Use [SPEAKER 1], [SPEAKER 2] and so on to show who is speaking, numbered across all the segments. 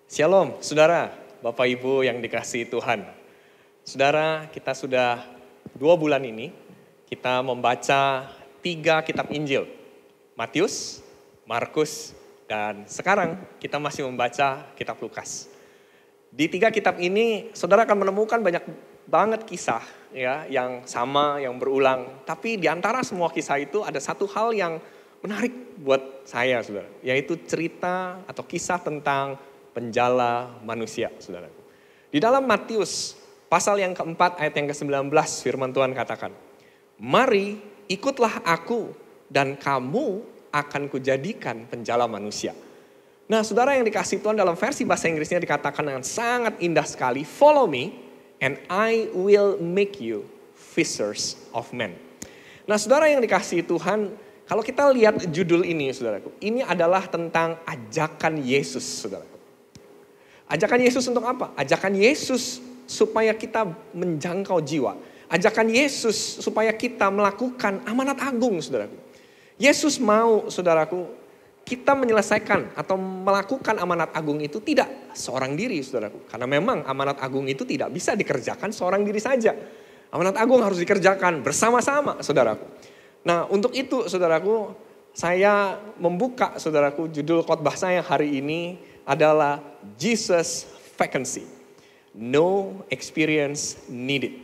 [SPEAKER 1] Shalom, saudara, Bapak Ibu yang dikasihi Tuhan. Saudara, kita sudah 2 bulan ini, kita membaca 3 kitab Injil. Matius, Markus, dan sekarang kita masih membaca kitab Lukas. Di 3 kitab ini, saudara akan menemukan banyak banget kisah ya, yang sama, yang berulang. Tapi di antara semua kisah itu ada satu hal yang menarik buat saya, saudara. Yaitu cerita atau kisah tentang penjala manusia, saudaraku. Di dalam Matius pasal yang keempat ayat yang ke-19 firman Tuhan katakan, "Mari ikutlah aku dan kamu akan kujadikan penjala manusia." Nah, saudara yang dikasih Tuhan, dalam versi bahasa Inggrisnya dikatakan dengan sangat indah sekali, "Follow me and I will make you fishers of men." Nah, saudara yang dikasih Tuhan, kalau kita lihat judul ini, saudaraku, ini adalah tentang ajakan Yesus, saudaraku. Ajakan Yesus untuk apa? Ajakan Yesus supaya kita menjangkau jiwa. Ajakan Yesus supaya kita melakukan amanat agung, saudaraku. Yesus mau, saudaraku, kita menyelesaikan atau melakukan amanat agung itu tidak seorang diri, saudaraku. Karena memang amanat agung itu tidak bisa dikerjakan seorang diri saja. Amanat agung harus dikerjakan bersama-sama, saudaraku. Nah, untuk itu, saudaraku, saya membuka, saudaraku, judul khotbah saya hari ini adalah Jesus Vacancy. No experience needed.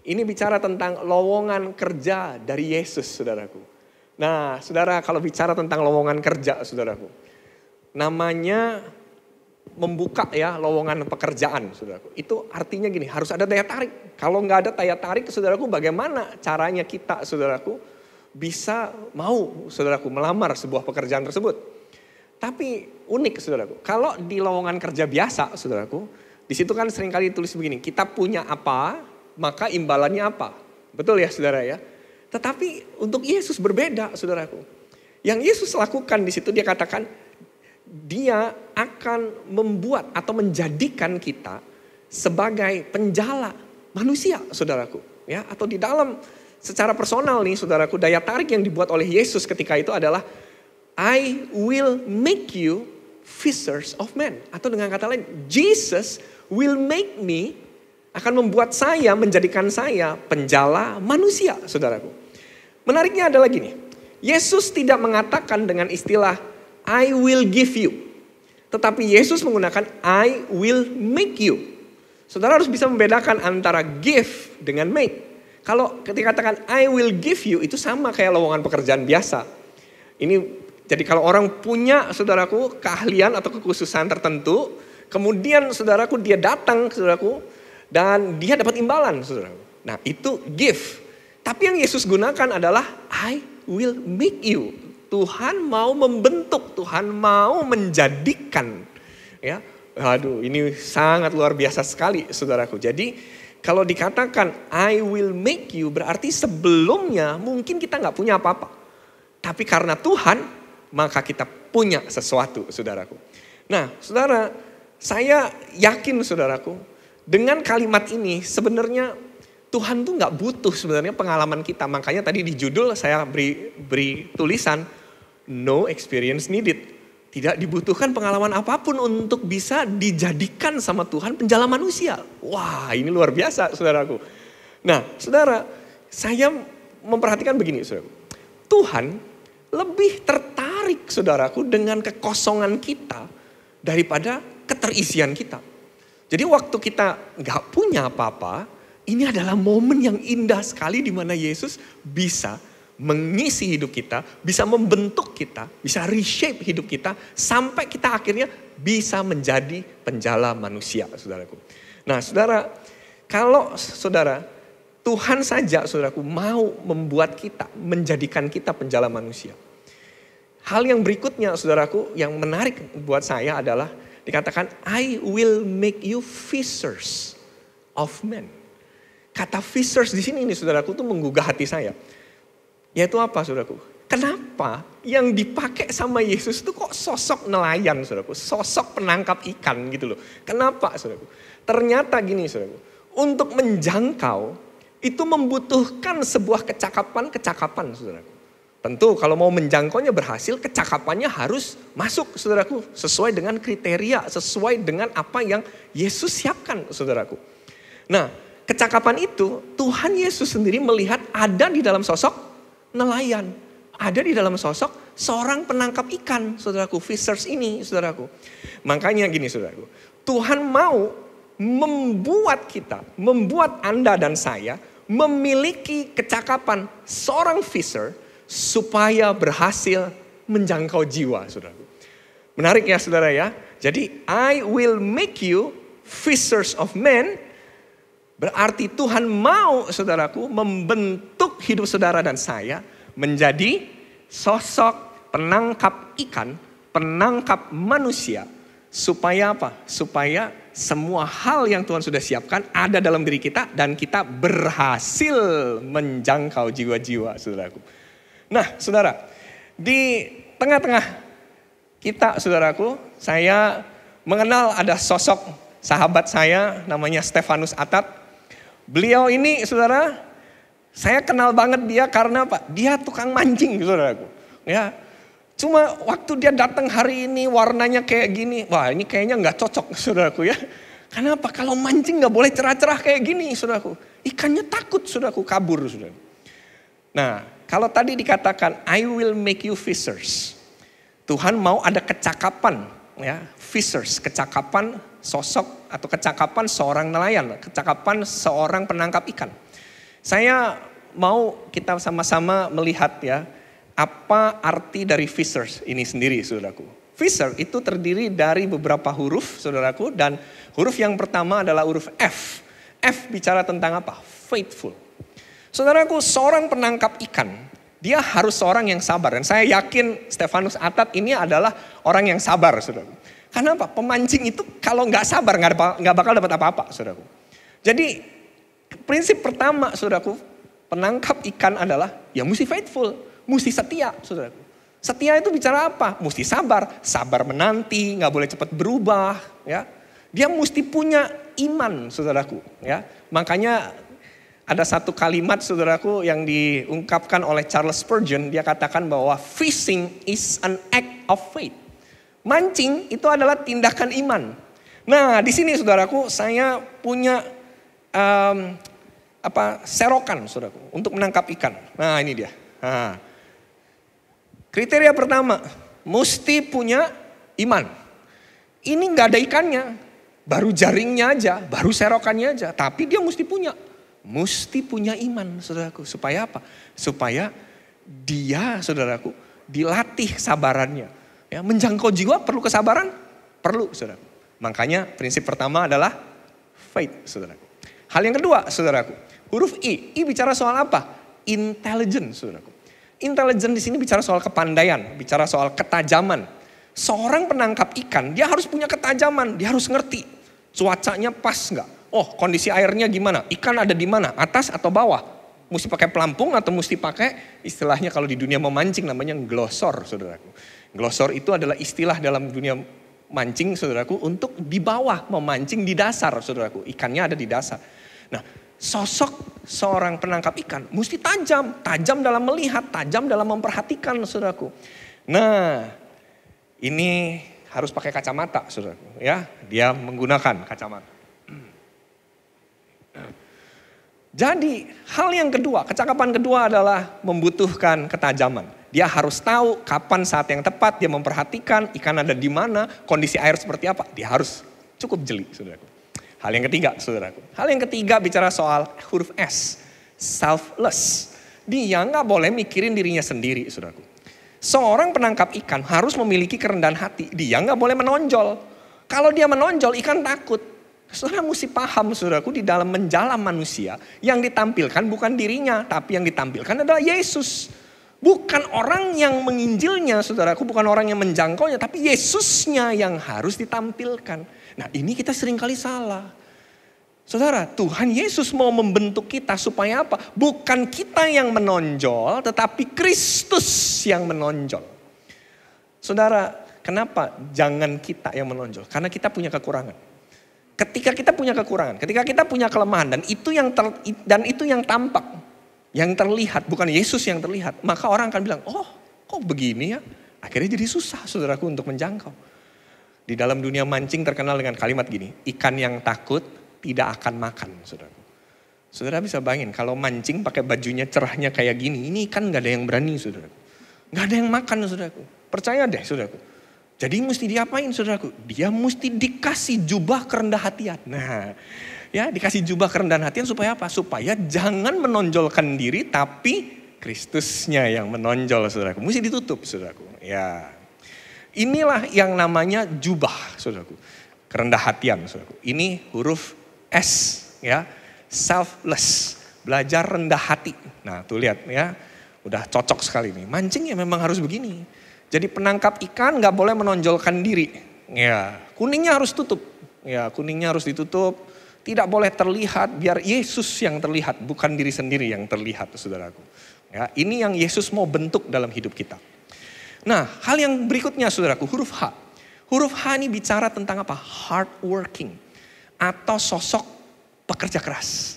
[SPEAKER 1] Ini bicara tentang lowongan kerja dari Yesus, saudaraku. Nah, saudara, kalau bicara tentang lowongan kerja, saudaraku, namanya membuka ya lowongan pekerjaan, saudaraku. Itu artinya gini, harus ada daya tarik. Kalau nggak ada daya tarik, saudaraku, bagaimana caranya kita, saudaraku, bisa mau, saudaraku, melamar sebuah pekerjaan tersebut? Tapi unik, saudaraku, kalau di lowongan kerja biasa, saudaraku, di situ kan seringkali tulis begini, kita punya apa, maka imbalannya apa. Betul ya, saudara ya? Tetapi untuk Yesus berbeda, saudaraku. Yang Yesus lakukan di situ, dia katakan, dia akan membuat atau menjadikan kita sebagai penjala manusia, saudaraku. Ya, atau di dalam secara personal nih, saudaraku, daya tarik yang dibuat oleh Yesus ketika itu adalah, I will make you fishers of men. Atau dengan kata lain, Jesus will make me, akan membuat saya, menjadikan saya penjala manusia, saudaraku. Menariknya adalah gini, Yesus tidak mengatakan dengan istilah I will give you. Tetapi Yesus menggunakan I will make you. Saudara harus bisa membedakan antara give dengan make. Kalau ketika katakan I will give you, itu sama kayak lowongan pekerjaan biasa. Ini jadi kalau orang punya, saudaraku, keahlian atau kekhususan tertentu, kemudian saudaraku dia datang, saudaraku, dan dia dapat imbalan, saudaraku. Nah, itu give. Tapi yang Yesus gunakan adalah I will make you. Tuhan mau membentuk, Tuhan mau menjadikan. Ya, aduh, ini sangat luar biasa sekali, saudaraku. Jadi kalau dikatakan I will make you, berarti sebelumnya mungkin kita nggak punya apa-apa. Tapi karena Tuhan, maka kita punya sesuatu, saudaraku. Nah, saudara, saya yakin, saudaraku, dengan kalimat ini sebenarnya Tuhan tuh nggak butuh sebenarnya pengalaman kita. Makanya tadi di judul saya beri tulisan no experience needed. Tidak dibutuhkan pengalaman apapun untuk bisa dijadikan sama Tuhan penjala manusia. Wah, ini luar biasa, saudaraku. Nah, saudara, saya memperhatikan begini, saudaraku. Tuhan lebih tertarik, saudaraku, dengan kekosongan kita daripada keterisian kita. Jadi waktu kita nggak punya apa-apa, ini adalah momen yang indah sekali di mana Yesus bisa mengisi hidup kita, bisa membentuk kita, bisa reshape hidup kita sampai kita akhirnya bisa menjadi penjala manusia, saudaraku. Nah, saudara, kalau saudara Tuhan saja, saudaraku, mau membuat kita, menjadikan kita penjala manusia. Hal yang berikutnya, saudaraku, yang menarik buat saya adalah dikatakan I will make you fishers of men. Kata fishers di sini, saudaraku, itu menggugah hati saya. Yaitu apa, saudaraku? Kenapa yang dipakai sama Yesus itu kok sosok nelayan, saudaraku? Sosok penangkap ikan gitu loh. Kenapa, saudaraku? Ternyata gini, saudaraku. Untuk menjangkau itu membutuhkan sebuah kecakapan, saudaraku. Tentu kalau mau menjangkaunya berhasil, kecakapannya harus masuk, saudaraku. Sesuai dengan kriteria, sesuai dengan apa yang Yesus siapkan, saudaraku. Nah, kecakapan itu Tuhan Yesus sendiri melihat ada di dalam sosok nelayan. Ada di dalam sosok seorang penangkap ikan, saudaraku. Fishers ini, saudaraku. Makanya gini, saudaraku. Tuhan mau membuat kita, membuat Anda dan saya memiliki kecakapan seorang fisher supaya berhasil menjangkau jiwa, saudaraku. Menarik ya, saudara ya. Jadi, I will make you fishers of men. Berarti Tuhan mau, saudaraku, membentuk hidup saudara dan saya menjadi sosok penangkap ikan, penangkap manusia. Supaya apa? Supaya semua hal yang Tuhan sudah siapkan ada dalam diri kita dan kita berhasil menjangkau jiwa-jiwa, saudaraku. Nah, saudara, di tengah-tengah kita, saudaraku, saya mengenal ada sosok sahabat saya namanya Stefanus Atat. Beliau ini, saudara, saya kenal banget dia karena apa? Dia tukang mancing, saudaraku. Ya, cuma waktu dia datang hari ini warnanya kayak gini, wah ini kayaknya nggak cocok, saudaraku ya. Kenapa? Kalau mancing nggak boleh cerah-cerah kayak gini, saudaraku. Ikannya takut, saudaraku, kabur, saudaraku. Nah, kalau tadi dikatakan I will make you fishers. Tuhan mau ada kecakapan, ya, fishers, kecakapan sosok atau kecakapan seorang nelayan, kecakapan seorang penangkap ikan. Saya mau kita sama-sama melihat ya, apa arti dari fishers ini sendiri, saudaraku. Fisher itu terdiri dari beberapa huruf, saudaraku, dan huruf yang pertama adalah huruf F. F bicara tentang apa? Faithful. Saudaraku, seorang penangkap ikan, dia harus seorang yang sabar. Dan saya yakin Stefanus Atat ini adalah orang yang sabar, saudaraku. Karena apa? Pemancing itu kalau nggak sabar nggak bakal dapat apa-apa, saudaraku. Jadi prinsip pertama, saudaraku, penangkap ikan adalah ya mesti faithful, mesti setia, saudaraku. Setia itu bicara apa? Mesti sabar, sabar menanti, nggak boleh cepat berubah, ya. Dia mesti punya iman, saudaraku, ya. Makanya ada satu kalimat, saudaraku, yang diungkapkan oleh Charles Spurgeon. Dia katakan bahwa fishing is an act of faith. Mancing itu adalah tindakan iman. Nah, di sini, saudaraku, saya punya serokan, saudaraku, untuk menangkap ikan. Nah, ini dia. Nah, kriteria pertama, mesti punya iman. Ini nggak ada ikannya, baru jaringnya aja, baru serokannya aja, tapi dia mesti punya iman, saudaraku. Supaya apa? Supaya dia, saudaraku, dilatih kesabarannya. Ya, menjangkau jiwa perlu kesabaran? Perlu, saudaraku. Makanya prinsip pertama adalah faith, saudaraku. Hal yang kedua, saudaraku, huruf I. I bicara soal apa? Intelligence, saudaraku. Intelligence di sini bicara soal kepandaian, bicara soal ketajaman. Seorang penangkap ikan, dia harus punya ketajaman, dia harus ngerti cuacanya pas nggak. Oh, kondisi airnya gimana? Ikan ada di mana? Atas atau bawah? Mesti pakai pelampung atau mesti pakai istilahnya kalau di dunia memancing namanya glosor, saudaraku. Glosor itu adalah istilah dalam dunia mancing, saudaraku, untuk di bawah memancing di dasar, saudaraku. Ikannya ada di dasar. Nah, sosok seorang penangkap ikan mesti tajam, tajam dalam melihat, tajam dalam memperhatikan, saudaraku. Nah, ini harus pakai kacamata, saudaraku, ya. Dia menggunakan kacamata. Jadi hal yang kedua, kecakapan kedua adalah membutuhkan ketajaman. Dia harus tahu kapan saat yang tepat, dia memperhatikan ikan ada di mana, kondisi air seperti apa. Dia harus cukup jeli, saudaraku. Hal yang ketiga, saudaraku. Hal yang ketiga bicara soal huruf S, selfless. Dia nggak boleh mikirin dirinya sendiri, saudaraku. Seorang penangkap ikan harus memiliki kerendahan hati. Dia nggak boleh menonjol. Kalau dia menonjol, ikan takut. Saudara mesti paham, saudaraku, di dalam menjalam manusia yang ditampilkan bukan dirinya, tapi yang ditampilkan adalah Yesus. Bukan orang yang menginjilnya, saudaraku, bukan orang yang menjangkaunya, tapi Yesusnya yang harus ditampilkan. Nah, ini kita seringkali salah. Saudara, Tuhan Yesus mau membentuk kita supaya apa? Bukan kita yang menonjol, tetapi Kristus yang menonjol. Saudara, kenapa jangan kita yang menonjol? Karena kita punya kekurangan. Ketika kita punya kekurangan, ketika kita punya kelemahan dan itu yang tampak. yang terlihat, bukan Yesus yang terlihat, maka orang akan bilang, oh kok begini ya? Akhirnya jadi susah saudaraku untuk menjangkau. Di dalam dunia mancing terkenal dengan kalimat gini, ikan yang takut tidak akan makan, saudaraku. Saudara bisa bayangin kalau mancing pakai bajunya cerahnya kayak gini, ini ikan gak ada yang berani, saudaraku. Gak ada yang makan, saudaraku. Percaya deh, saudaraku. Jadi mesti diapain, saudaraku? Dia mesti dikasih jubah kerendah hatian. Nah, ya dikasih jubah kerendahan hatian supaya apa? Supaya jangan menonjolkan diri, tapi Kristusnya yang menonjol, saudaraku. Mesti ditutup, saudaraku. Ya, inilah yang namanya jubah, saudaraku. Kerendah hatian, saudaraku. Ini huruf S, ya, selfless, belajar rendah hati. Nah, tuh lihat ya, udah cocok sekali nih. Mancing ya memang harus begini. Jadi penangkap ikan nggak boleh menonjolkan diri. Ya, kuningnya harus tutup. Ya, kuningnya harus ditutup. Tidak boleh terlihat, biar Yesus yang terlihat, bukan diri sendiri yang terlihat, saudaraku. Ya, ini yang Yesus mau bentuk dalam hidup kita. Nah, hal yang berikutnya, saudaraku, huruf H. Huruf H ini bicara tentang apa? Hard working atau sosok pekerja keras.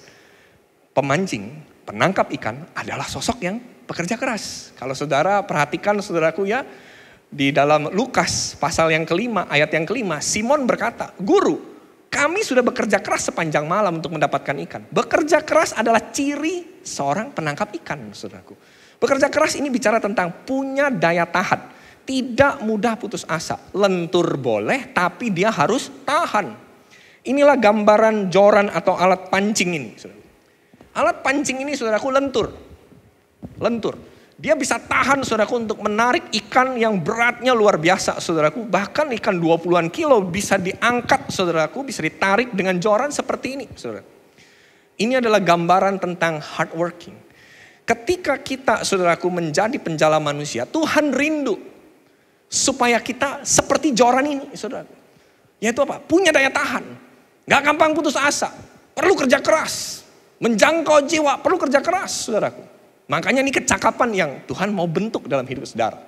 [SPEAKER 1] Pemancing, penangkap ikan adalah sosok yang pekerja keras. Kalau saudara perhatikan, saudaraku ya, di dalam Lukas pasal yang kelima, ayat yang kelima, Simon berkata, "Guru, kami sudah bekerja keras sepanjang malam untuk mendapatkan ikan." Bekerja keras adalah ciri seorang penangkap ikan, saudaraku. Bekerja keras ini bicara tentang punya daya tahan. Tidak mudah putus asa. Lentur boleh, tapi dia harus tahan. Inilah gambaran joran atau alat pancing ini, saudaraku. Alat pancing ini, saudaraku, lentur. Lentur. Dia bisa tahan, saudaraku, untuk menarik ikan yang beratnya luar biasa, saudaraku. Bahkan ikan 20-an kilo bisa diangkat, saudaraku, bisa ditarik dengan joran seperti ini, saudara. Ini adalah gambaran tentang hard working. Ketika kita, saudaraku, menjadi penjala manusia, Tuhan rindu supaya kita seperti joran ini, saudaraku. Yaitu apa? Punya daya tahan. Gak gampang putus asa. Perlu kerja keras. Menjangkau jiwa perlu kerja keras, saudaraku. Makanya ini kecakapan yang Tuhan mau bentuk dalam hidup saudara.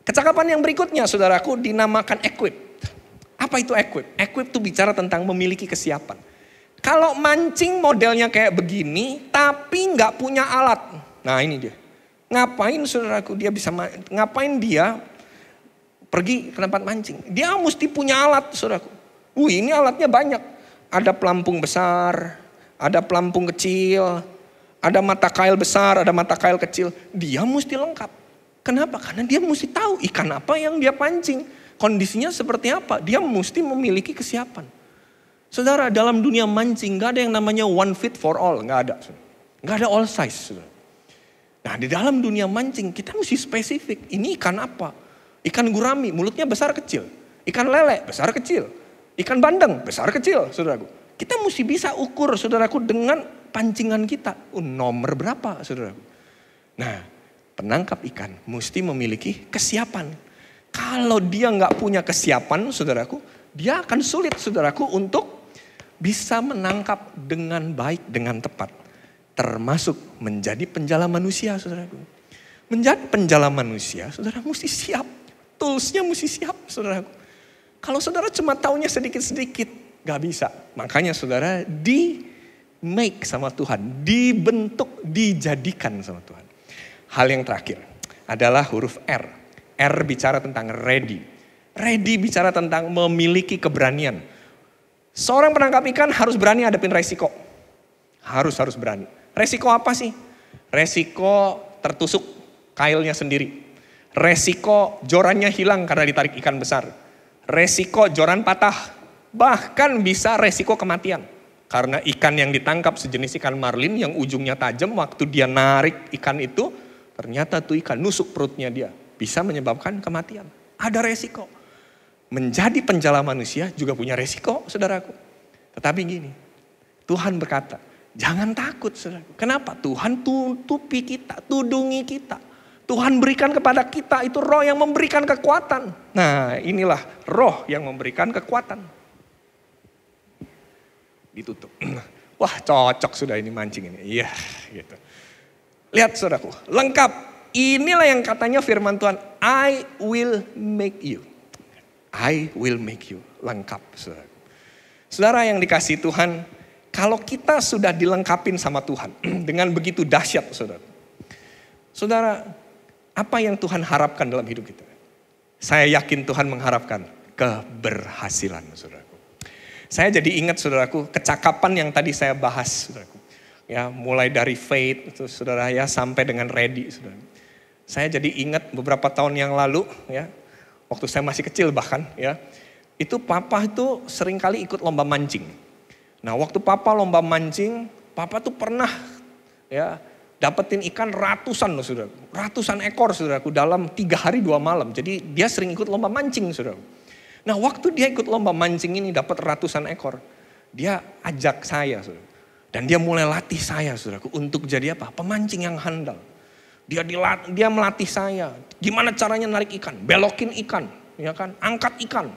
[SPEAKER 1] Kecakapan yang berikutnya, saudaraku, dinamakan equip. Apa itu equip? Equip itu bicara tentang memiliki kesiapan. Kalau mancing modelnya kayak begini, tapi nggak punya alat. Nah ini dia. Ngapain, saudaraku, dia bisa ngapain dia pergi ke tempat mancing? Dia mesti punya alat, saudaraku. Ini alatnya banyak. Ada pelampung besar, ada pelampung kecil, ada mata kail besar, ada mata kail kecil. Dia mesti lengkap. Kenapa? Karena dia mesti tahu ikan apa yang dia pancing. Kondisinya seperti apa. Dia mesti memiliki kesiapan. Saudara, dalam dunia mancing gak ada yang namanya one fit for all. Gak ada. Gak ada all size. Saudara. Nah, di dalam dunia mancing kita mesti spesifik. Ini ikan apa? Ikan gurami, mulutnya besar kecil. Ikan lele, besar kecil. Ikan bandeng, besar kecil, saudaraku. Kita mesti bisa ukur, saudaraku, dengan pancingan kita. Nomor berapa, saudaraku? Nah, penangkap ikan mesti memiliki kesiapan. Kalau dia nggak punya kesiapan, saudaraku, dia akan sulit, saudaraku, untuk bisa menangkap dengan baik, dengan tepat. Termasuk menjadi penjala manusia, saudaraku. Menjadi penjala manusia, saudara mesti siap. Toolsnya mesti siap, saudaraku. Kalau saudara cuma taunya sedikit-sedikit, gak bisa. Makanya saudara di-make sama Tuhan, dibentuk, dijadikan sama Tuhan. Hal yang terakhir adalah huruf R. R bicara tentang ready. Ready bicara tentang memiliki keberanian. Seorang penangkap ikan harus berani hadapin resiko. Harus berani. Resiko apa sih? Resiko tertusuk kailnya sendiri. Resiko jorannya hilang karena ditarik ikan besar. Resiko joran patah. Bahkan bisa resiko kematian. Karena ikan yang ditangkap sejenis ikan marlin yang ujungnya tajam, waktu dia narik ikan itu, ternyata tuh ikan nusuk perutnya dia. Bisa menyebabkan kematian. Ada resiko. Menjadi penjala manusia juga punya resiko, saudaraku. Tetapi gini, Tuhan berkata, jangan takut, saudaraku. Kenapa? Tuhan tutupi kita, tudungi kita. Tuhan berikan kepada kita itu roh yang memberikan kekuatan. Nah, inilah roh yang memberikan kekuatan. Ditutup. Wah, cocok sudah ini mancing ini. Iya, gitu. Lihat, saudaraku, lengkap. Inilah yang katanya firman Tuhan, I will make you. I will make you. Lengkap, saudara. Saudara yang dikasihi Tuhan, Kalau kita sudah dilengkapin sama Tuhan dengan begitu dahsyat, saudara. Saudara, apa yang Tuhan harapkan dalam hidup kita? Saya yakin Tuhan mengharapkan keberhasilan, saudaraku. Saya jadi ingat, saudaraku, kecakapan yang tadi saya bahas, saudaraku. Ya, mulai dari faith, itu, saudara, ya, sampai dengan ready, saudara. Saya jadi ingat beberapa tahun yang lalu, ya, waktu saya masih kecil bahkan, ya, itu papa itu seringkali ikut lomba mancing. Nah, waktu papa lomba mancing, papa tuh pernah, ya, dapetin ikan ratusan loh, saudara. Ratusan ekor, saudaraku, dalam 3 hari 2 malam. Jadi dia sering ikut lomba mancing, saudara. Nah, waktu dia ikut lomba mancing ini dapat ratusan ekor, dia ajak saya, saudara. Dan dia mulai latih saya, saudaraku, untuk jadi apa? Pemancing yang handal. Dia melatih saya, gimana caranya narik ikan, belokin ikan, ya kan, angkat ikan,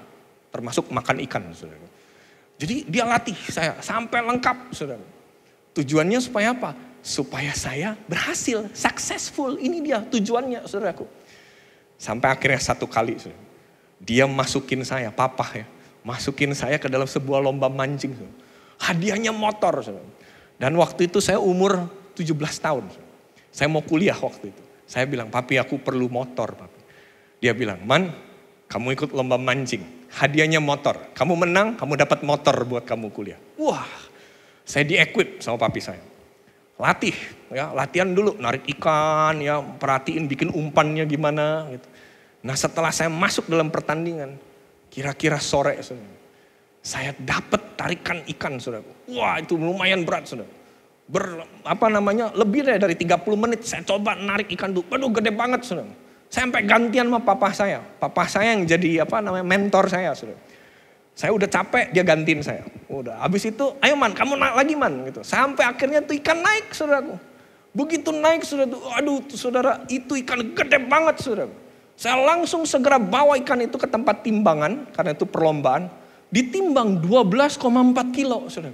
[SPEAKER 1] termasuk makan ikan, saudara. Jadi dia latih saya sampai lengkap, saudara. Tujuannya supaya apa? Supaya saya berhasil, successful. Ini dia tujuannya, saudaraku. Sampai akhirnya satu kali, saudara, dia masukin saya, papa ya, masukin saya ke dalam sebuah lomba mancing, saudara. Hadiahnya motor, saudara. Dan waktu itu saya umur 17 tahun. Saudara. Saya mau kuliah waktu itu. Saya bilang, papi, aku perlu motor, papi. Dia bilang, Man, kamu ikut lomba mancing. Hadiahnya motor. Kamu menang, kamu dapat motor buat kamu kuliah. Wah, saya di-equip sama papi saya. Latih, ya, latihan dulu, narik ikan, ya, perhatiin bikin umpannya gimana gitu. Nah, setelah saya masuk dalam pertandingan, kira-kira sore, saudara, saya dapat tarikan ikan, saudara. Wah, itu lumayan berat, saudara. Lebih dari 30 menit saya coba narik ikan dulu. Waduh, gede banget, saudara. Saya sampai gantian sama papa saya. Papa saya yang jadi mentor saya, saudara. Saya udah capek, dia gantiin saya. Udah, habis itu, ayo Man, kamu naik lagi Man. Gitu. Sampai akhirnya tuh ikan naik, saudaraku. Begitu naik, saudara, aduh saudara, itu ikan gede banget, saudara. Saya langsung segera bawa ikan itu ke tempat timbangan, karena itu perlombaan. Ditimbang 12,4 kilo, saudara.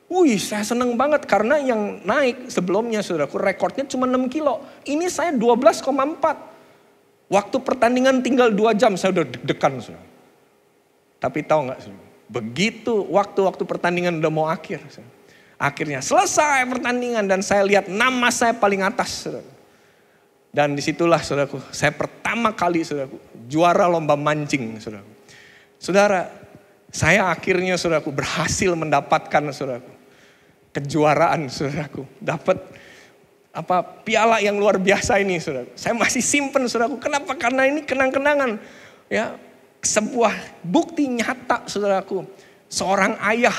[SPEAKER 1] Wih, saya seneng banget karena yang naik sebelumnya, saudaraku, rekornya cuma 6 kilo. Ini saya 12,4. Waktu pertandingan tinggal 2 jam, saya udah deg-degan, saudara. Tapi tahu nggak, saudara? Begitu waktu pertandingan udah mau akhir, saudara. Akhirnya selesai pertandingan dan saya lihat nama saya paling atas, saudara. Dan disitulah, saudaraku, saya pertama kali, saudaraku, juara lomba mancing, saudaraku. Saudara, saya akhirnya, saudaraku, berhasil mendapatkan, saudaraku, kejuaraan, saudaraku. Dapat piala yang luar biasa ini, saudara. Saya masih simpen, saudaraku. Kenapa? Karena ini kenang-kenangan, ya, sebuah bukti nyata, saudaraku. Seorang ayah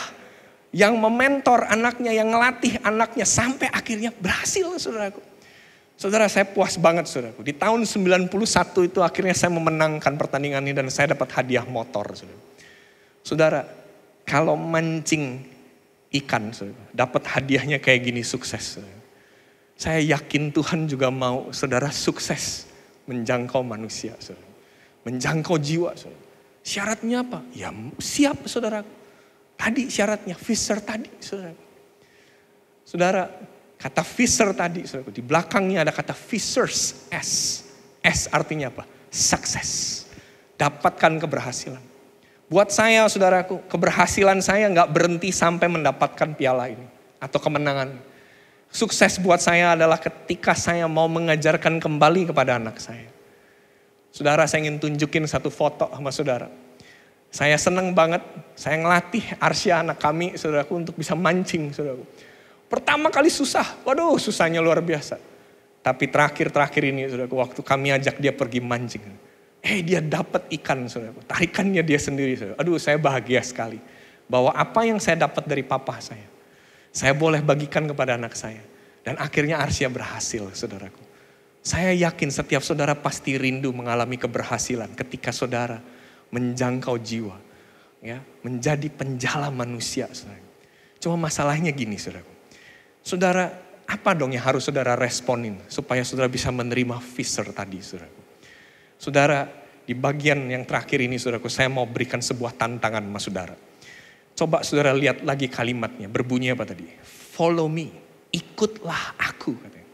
[SPEAKER 1] yang mementor anaknya, yang ngelatih anaknya sampai akhirnya berhasil, saudaraku. Saudara, saya puas banget, saudaraku. Di tahun 91 itu akhirnya saya memenangkan pertandingan ini dan saya dapat hadiah motor, saudara. Saudara, kalau mancing ikan, saudara, dapat hadiahnya kayak gini, sukses, saudara. Saya yakin Tuhan juga mau saudara sukses menjangkau manusia, saudara. Menjangkau jiwa, saudara. Syaratnya apa? Ya siap, saudara. Tadi syaratnya, fisher tadi, saudara. Saudara, kata fisher tadi, saudara, di belakangnya ada kata fishers, S. S artinya apa? Sukses. Dapatkan keberhasilan. Buat saya, saudaraku, keberhasilan saya nggak berhenti sampai mendapatkan piala ini atau kemenangan. Sukses buat saya adalah ketika saya mau mengajarkan kembali kepada anak saya. Saudara, saya ingin tunjukin satu foto sama saudara. Saya seneng banget, saya ngelatih Arsya anak kami, saudaraku, untuk bisa mancing, saudaraku. Pertama kali susah, waduh susahnya luar biasa. Tapi terakhir ini, saudaraku, waktu kami ajak dia pergi mancing. Dia dapat ikan, saudaraku. Tarikannya dia sendiri, saudara. Aduh, saya bahagia sekali. Bahwa apa yang saya dapat dari papa saya boleh bagikan kepada anak saya. Dan akhirnya Arsya berhasil, saudaraku. Saya yakin setiap saudara pasti rindu mengalami keberhasilan ketika saudara menjangkau jiwa. Ya, menjadi penjala manusia, saudara. Cuma masalahnya gini, saudaraku. Saudara, apa dong yang harus saudara responin supaya saudara bisa menerima fisher tadi, saudaraku. Saudara, di bagian yang terakhir ini, saudaraku, saya mau berikan sebuah tantangan sama saudara. Coba saudara lihat lagi kalimatnya, berbunyi apa tadi? Follow me, ikutlah aku, katanya.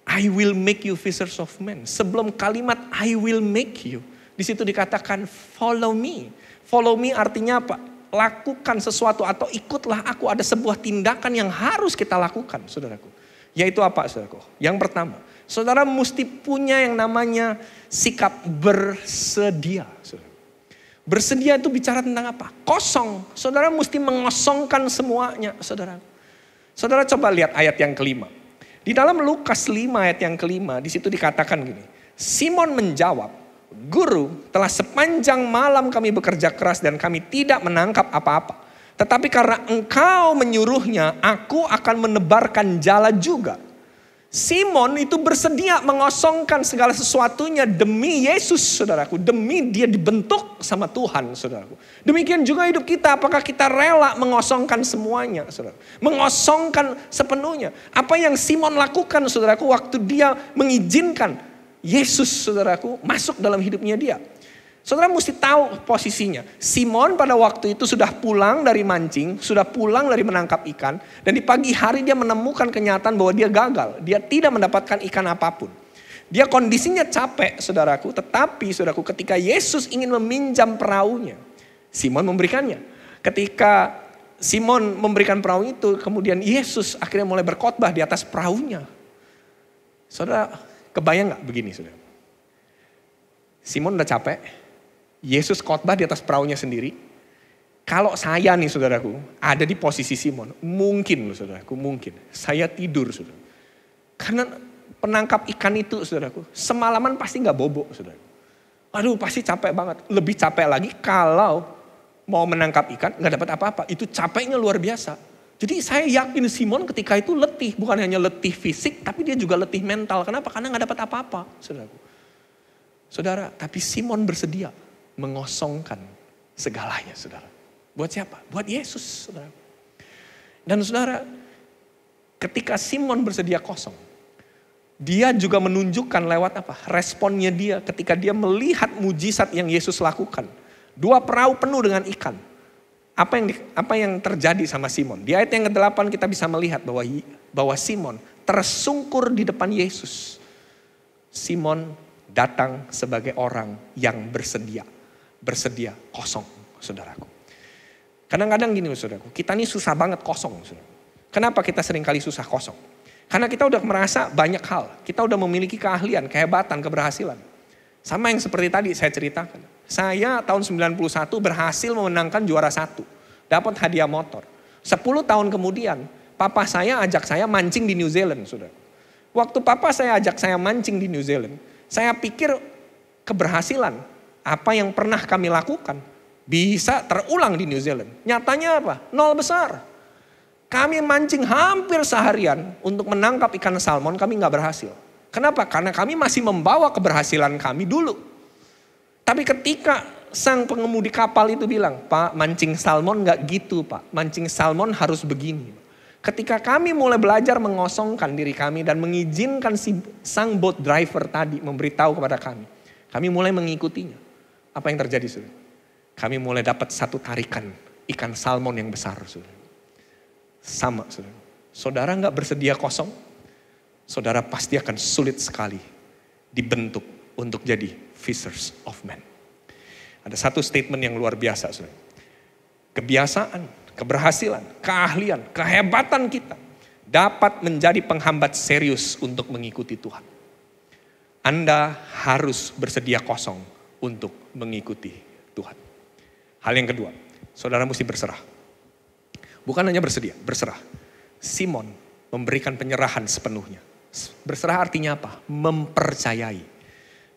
[SPEAKER 1] I will make you fishers of men. Sebelum kalimat I will make you, di situ dikatakan follow me. Follow me artinya apa?
[SPEAKER 2] lakukan sesuatu atau ikutlah aku, ada sebuah tindakan yang harus kita lakukan, saudaraku. Yaitu apa, saudaraku? Yang pertama, saudara mesti punya yang namanya sikap bersedia. Saudara. Bersedia itu bicara tentang apa? Kosong. Saudara mesti mengosongkan semuanya, saudara. Saudara coba lihat ayat yang kelima. Di dalam Lukas 5 ayat yang kelima, di situ dikatakan gini. Simon menjawab, Guru, telah sepanjang malam kami bekerja keras dan kami tidak menangkap apa-apa. Tetapi karena engkau menyuruhnya, aku akan menebarkan jala juga. Simon itu bersedia mengosongkan segala sesuatunya demi Yesus, saudaraku. Demi dia dibentuk sama Tuhan, saudaraku. Demikian juga hidup kita, apakah kita rela mengosongkan semuanya, saudara? Mengosongkan sepenuhnya. Apa yang Simon lakukan, saudaraku, waktu dia mengizinkan Yesus, saudaraku, masuk dalam hidupnya dia. Saudara mesti tahu posisinya. Simon pada waktu itu sudah pulang dari mancing, sudah pulang dari menangkap ikan. Dan di pagi hari dia menemukan kenyataan bahwa dia gagal. Dia tidak mendapatkan ikan apapun. Dia kondisinya capek, saudaraku. Tetapi saudaraku, ketika Yesus ingin meminjam perahunya, Simon memberikannya. Ketika Simon memberikan perahu itu, kemudian Yesus akhirnya mulai berkhotbah di atas perahunya. Saudara, kebayang gak begini, saudara? Simon udah capek. Yesus khotbah di atas perahunya sendiri. Kalau saya nih, saudaraku, ada di posisi Simon, mungkin loh, saudaraku, mungkin saya tidur, saudara. Karena penangkap ikan itu, saudaraku, semalaman pasti nggak bobo, saudaraku. Aduh, pasti capek banget. Lebih capek lagi kalau mau menangkap ikan nggak dapat apa-apa. Itu capeknya luar biasa. Jadi saya yakin Simon ketika itu letih, bukan hanya letih fisik, tapi dia juga letih mental. Kenapa? Karena nggak dapat apa-apa, saudaraku. Saudara, tapi Simon bersedia mengosongkan segalanya, saudara. Buat siapa? Buat Yesus, saudara. Dan saudara, ketika Simon bersedia kosong, dia juga menunjukkan lewat apa? Responnya dia ketika dia melihat mujizat yang Yesus lakukan. 2 perahu penuh dengan ikan. Apa yang terjadi sama Simon? Di ayat yang ke-8 kita bisa melihat bahwa Simon tersungkur di depan Yesus. Simon datang sebagai orang yang bersedia kosong, saudaraku. Kadang-kadang gini, saudaraku, kita ini susah banget kosong, saudaraku. Kenapa kita sering kali susah kosong? Karena kita udah merasa banyak hal, kita udah memiliki keahlian, kehebatan, keberhasilan. Sama yang seperti tadi saya ceritakan. Saya tahun 91 berhasil memenangkan juara 1, dapat hadiah motor. 10 tahun kemudian, papa saya ajak saya mancing di New Zealand, saudara. Waktu papa saya ajak saya mancing di New Zealand, saya pikir keberhasilan apa yang pernah kami lakukan bisa terulang di New Zealand. Nyatanya apa? 0 besar. Kami mancing hampir seharian untuk menangkap ikan salmon, kami gak berhasil. Kenapa? Karena kami masih membawa keberhasilan kami dulu. Tapi ketika sang pengemudi kapal itu bilang, Pak, mancing salmon gak gitu, Pak. Mancing salmon harus begini. Ketika kami mulai belajar mengosongkan diri kami dan mengizinkan sang boat driver tadi memberitahu kepada kami mulai mengikutinya. Apa yang terjadi, saudara? Kami mulai dapat satu tarikan ikan salmon yang besar, saudara. Sama, saudara. Saudara gak bersedia kosong, saudara pasti akan sulit sekali dibentuk untuk jadi fishers of men. Ada satu statement yang luar biasa, saudara. Kebiasaan, keberhasilan, keahlian, kehebatan kita dapat menjadi penghambat serius untuk mengikuti Tuhan. Anda harus bersedia kosong untuk mengikuti Tuhan. Hal yang kedua, saudara mesti berserah. Bukan hanya berserah. Simon memberikan penyerahan sepenuhnya. Berserah artinya apa? Mempercayai.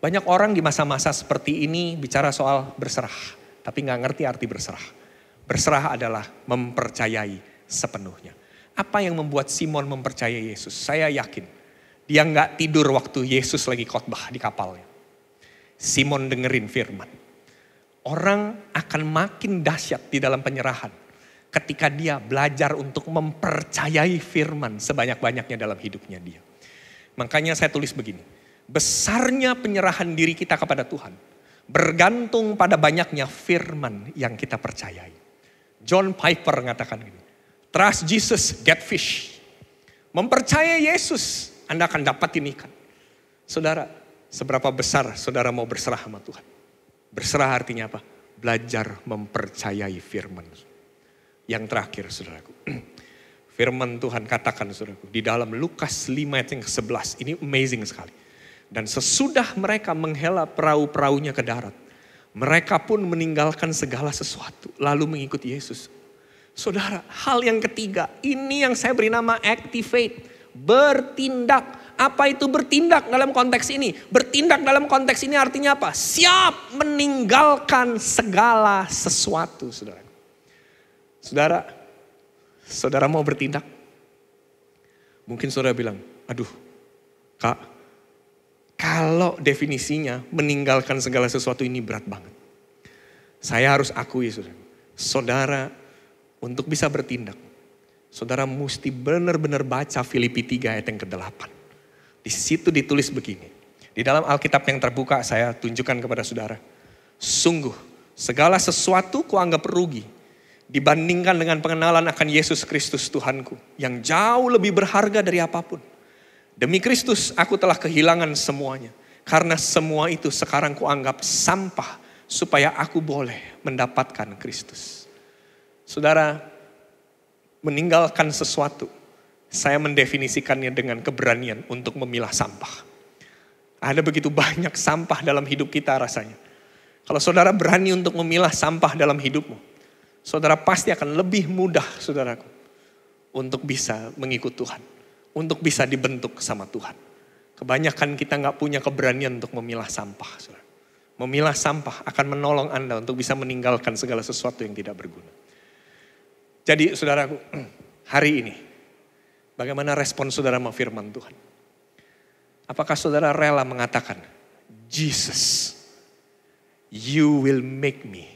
[SPEAKER 2] Banyak orang di masa-masa seperti ini bicara soal berserah, tapi gak ngerti arti berserah. Berserah adalah mempercayai sepenuhnya. Apa yang membuat Simon mempercayai Yesus? Saya yakin dia gak tidur waktu Yesus lagi khotbah di kapalnya. Simon dengerin firman. Orang akan makin dahsyat di dalam penyerahan ketika dia belajar untuk mempercayai firman sebanyak-banyaknya dalam hidupnya dia. Makanya saya tulis begini. Besarnya penyerahan diri kita kepada Tuhan bergantung pada banyaknya firman yang kita percayai. John Piper mengatakan gini. Trust Jesus, get fish. Mempercayai Yesus, Anda akan dapatin ikan. Saudara, seberapa besar saudara mau berserah sama Tuhan? Berserah artinya apa? belajar mempercayai firman. Yang terakhir saudaraku, firman Tuhan katakan saudaraku, di dalam Lukas 5 ayat yang ke-11, ini amazing sekali. Dan sesudah mereka menghela perahu-perahunya ke darat, mereka pun meninggalkan segala sesuatu, lalu mengikuti Yesus. Saudara, hal yang ketiga, ini yang saya beri nama activate, bertindak. Apa itu bertindak dalam konteks ini? Bertindak dalam konteks ini artinya apa? Siap meninggalkan segala sesuatu, saudara. Saudara mau bertindak? Mungkin saudara bilang, aduh Kak, kalau definisinya meninggalkan segala sesuatu ini berat banget. Saya harus akui saudara untuk bisa bertindak, saudara mesti benar-benar baca Filipi 3 ayat yang ke-8. Di situ ditulis begini. Di dalam Alkitab yang terbuka saya tunjukkan kepada saudara. Sungguh segala sesuatu kuanggap rugi dibandingkan dengan pengenalan akan Yesus Kristus Tuhanku, yang jauh lebih berharga dari apapun. Demi Kristus aku telah kehilangan semuanya. Karena semua itu sekarang kuanggap sampah supaya aku boleh mendapatkan Kristus. Saudara, meninggalkan sesuatu, saya mendefinisikannya dengan keberanian untuk memilah sampah. Ada begitu banyak sampah dalam hidup kita rasanya. Kalau saudara berani untuk memilah sampah dalam hidupmu, saudara pasti akan lebih mudah, saudaraku, untuk bisa mengikut Tuhan. Untuk bisa dibentuk sama Tuhan. Kebanyakan kita gak punya keberanian untuk memilah sampah. Saudara. Memilah sampah akan menolong Anda untuk bisa meninggalkan segala sesuatu yang tidak berguna. Jadi saudaraku, hari ini, bagaimana respon saudara sama firman Tuhan? Apakah saudara rela mengatakan, Jesus, you will make me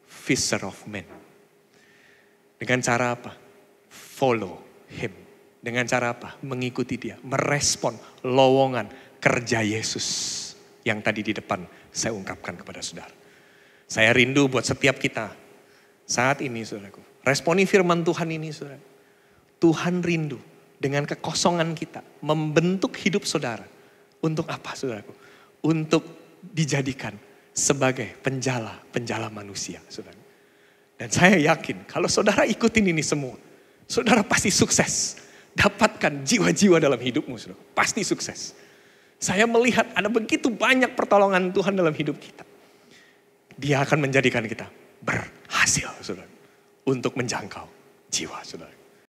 [SPEAKER 2] fisher of men. Dengan cara apa? Follow him. Dengan cara apa? Mengikuti dia. Merespon lowongan kerja Yesus. Yang tadi di depan saya ungkapkan kepada saudara. Saya rindu buat setiap kita. Saat ini saudaraku. Responi firman Tuhan ini saudara. Tuhan rindu dengan kekosongan kita. Membentuk hidup saudara. Untuk apa saudaraku? Untuk dijadikan sebagai penjala manusia saudara. Dan saya yakin kalau saudara ikutin ini semua. Saudara pasti sukses. Dapatkan jiwa-jiwa dalam hidupmu, saudara. Pasti sukses. Saya melihat ada begitu banyak pertolongan Tuhan dalam hidup kita. Dia akan menjadikan kita berhasil, saudara. Untuk menjangkau jiwa, saudara.